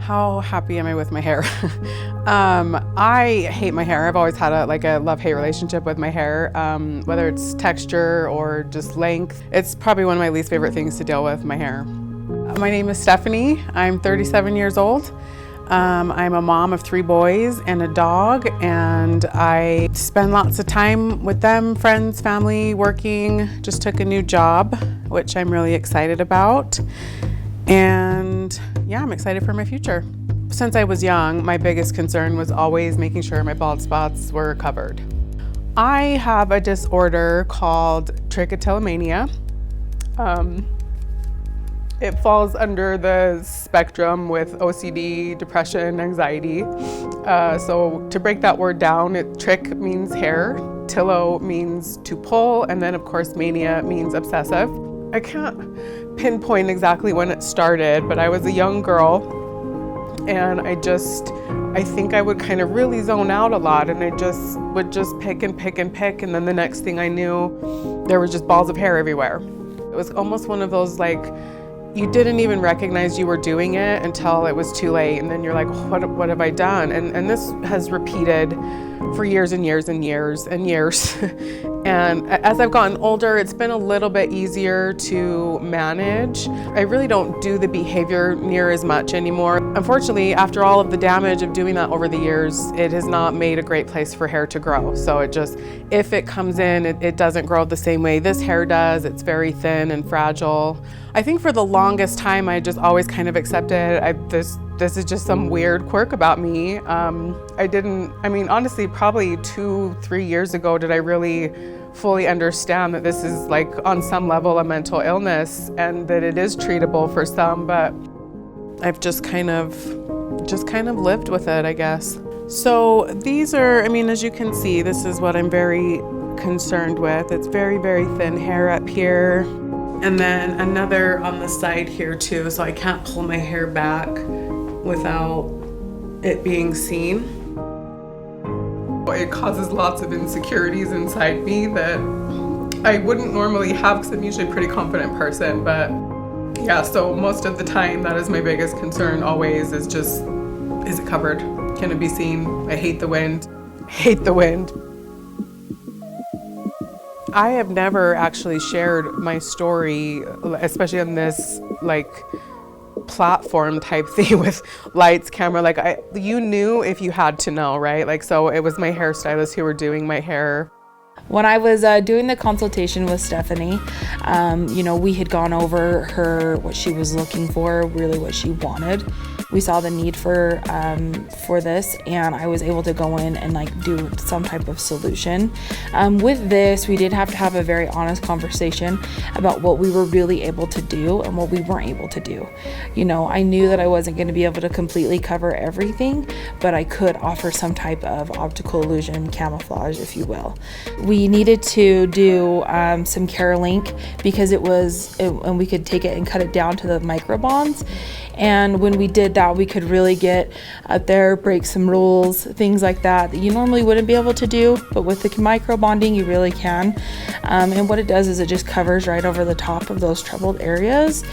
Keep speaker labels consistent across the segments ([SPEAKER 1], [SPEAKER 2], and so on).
[SPEAKER 1] How happy am I with my hair? I hate my hair. I've always had a love-hate relationship with my hair, whether it's texture or just length. It's probably one of my least favorite things to deal with, my hair. My name is Stephanie. I'm 37 years old. I'm a mom of 3 boys and a dog, and I spend lots of time with them, friends, family, working. Just took a new job, which I'm really excited about. And yeah, I'm excited for my future. Since I was young, my biggest concern was always making sure my bald spots were covered. I have a disorder called Trichotillomania. It falls under the spectrum with OCD, depression, anxiety. So to break that word down, trick means hair, tillo means to pull, and then of course mania means obsessive. I can't pinpoint exactly when it started, but I was a young girl and I think I would kind of really zone out a lot, and I just would just pick and pick and pick, and then the next thing I knew, there was just balls of hair everywhere. It was almost one of those, like, you didn't even recognize you were doing it until it was too late, and then you're like, what have I done? And this has repeated for years and years and years and years. And as I've gotten older, it's been a little bit easier to manage. I really don't do the behavior near as much anymore. Unfortunately, after all of the damage of doing that over the years, it has not made a great place for hair to grow. So if it comes in, it doesn't grow the same way this hair does. It's very thin and fragile. I think for the longest time, I just always kind of accepted this is just some weird quirk about me. Honestly, probably 2-3 years ago did I really fully understand that this is, like, on some level a mental illness and that it is treatable for some, but I've just kind of lived with it, I guess. So these are, as you can see, this is what I'm very concerned with. It's very, very thin hair up here. And then another on the side here too, so I can't pull my hair back without it being seen. It causes lots of insecurities inside me that I wouldn't normally have because I'm usually a pretty confident person, but yeah, so most of the time that is my biggest concern always is it covered? Can it be seen? I hate the wind. Hate the wind. I have never actually shared my story, especially on this platform type thing with lights, camera. You knew if you had to know, right? So it was my hairstylist who were doing my hair.
[SPEAKER 2] When I was doing the consultation with Stephanie, we had gone over what she was looking for, really what she wanted. We saw the need for this, and I was able to go in and do some type of solution. With this, we did have to have a very honest conversation about what we were really able to do and what we weren't able to do. I knew that I wasn't going to be able to completely cover everything, but I could offer some type of optical illusion camouflage, if you will. We needed to do some Kera-Link because and we could take it and cut it down to the micro bonds. And when we did that, we could really get out there, break some rules, things like that you normally wouldn't be able to do, but with the micro bonding, you really can. And what it does is it just covers right over the top of those troubled areas.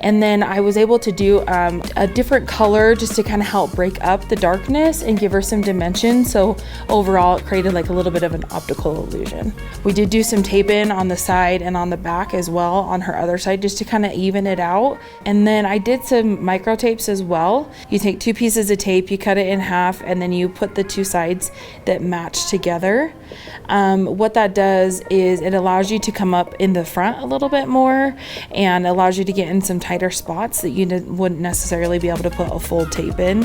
[SPEAKER 2] And then I was able to do a different color just to kind of help break up the darkness and give her some dimension. So overall, it created a little bit of an optical illusion. We did do some tape-in on the side and on the back as well on her other side, just to kind of even it out. And then I did some micro tapes as well. You take 2 pieces of tape, you cut it in half, and then you put the 2 sides that match together. What that does is it allows you to come up in the front a little bit more and allows you to get in some tighter spots that you wouldn't necessarily be able to put a full tape in.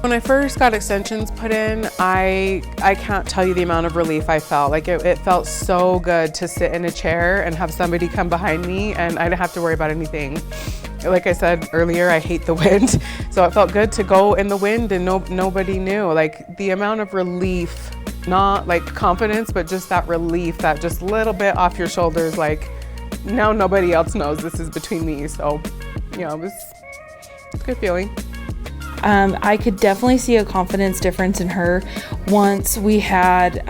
[SPEAKER 1] When I first got extensions put in, I can't tell you the amount of relief I felt. It felt so good to sit in a chair and have somebody come behind me and I didn't have to worry about anything. Like I said earlier, I hate the wind. So it felt good to go in the wind and nobody knew. The amount of relief, not confidence, but just that relief, that just little bit off your shoulders, now nobody else knows this is between me. So, it was a good feeling.
[SPEAKER 2] I could definitely see a confidence difference in her once we had,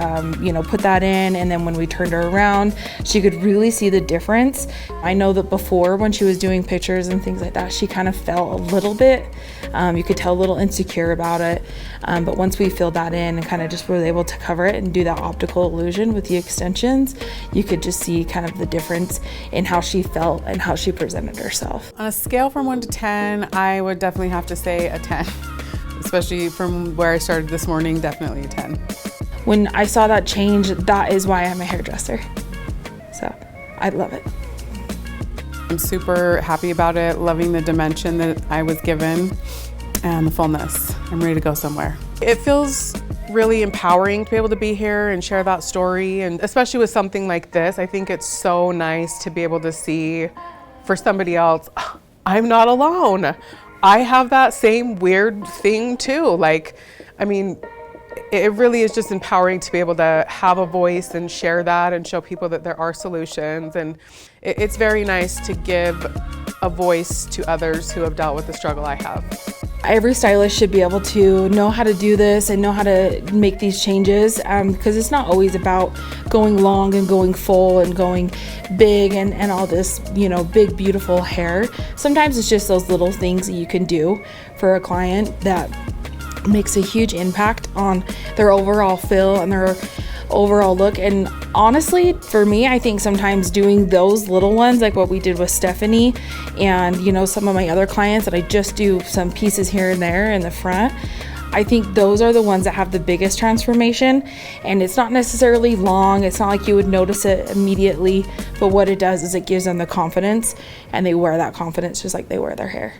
[SPEAKER 2] put that in, and then when we turned her around, she could really see the difference. I know that before, when she was doing pictures and things like that, she kind of felt a little bit, you could tell a little insecure about it. But once we filled that in and kind of just were able to cover it and do that optical illusion with the extensions, you could just see kind of the difference in how she felt and how she presented herself.
[SPEAKER 1] On a scale from 1 to 10, I would definitely have to say a 10. Especially from where I started this morning, definitely a 10.
[SPEAKER 2] When I saw that change, that is why I'm a hairdresser. So I love it.
[SPEAKER 1] I'm super happy about it, loving the dimension that I was given and the fullness. I'm ready to go somewhere. It feels really empowering to be able to be here and share that story, and especially with something like this, I think it's so nice to be able to see for somebody else, I'm not alone. I have that same weird thing too. It really is just empowering to be able to have a voice and share that and show people that there are solutions. And it's very nice to give a voice to others who have dealt with the struggle I have.
[SPEAKER 2] Every stylist should be able to know how to do this and know how to make these changes, because it's not always about going long and going full and going big and all this, big, beautiful hair. Sometimes it's just those little things that you can do for a client that makes a huge impact on their overall feel and their overall look. And honestly, for me, I think sometimes doing those little ones, like what we did with Stephanie and some of my other clients that I just do some pieces here and there in the front, I think those are the ones that have the biggest transformation. And it's not necessarily long, it's not like you would notice it immediately, but what it does is it gives them the confidence, and they wear that confidence just like they wear their hair.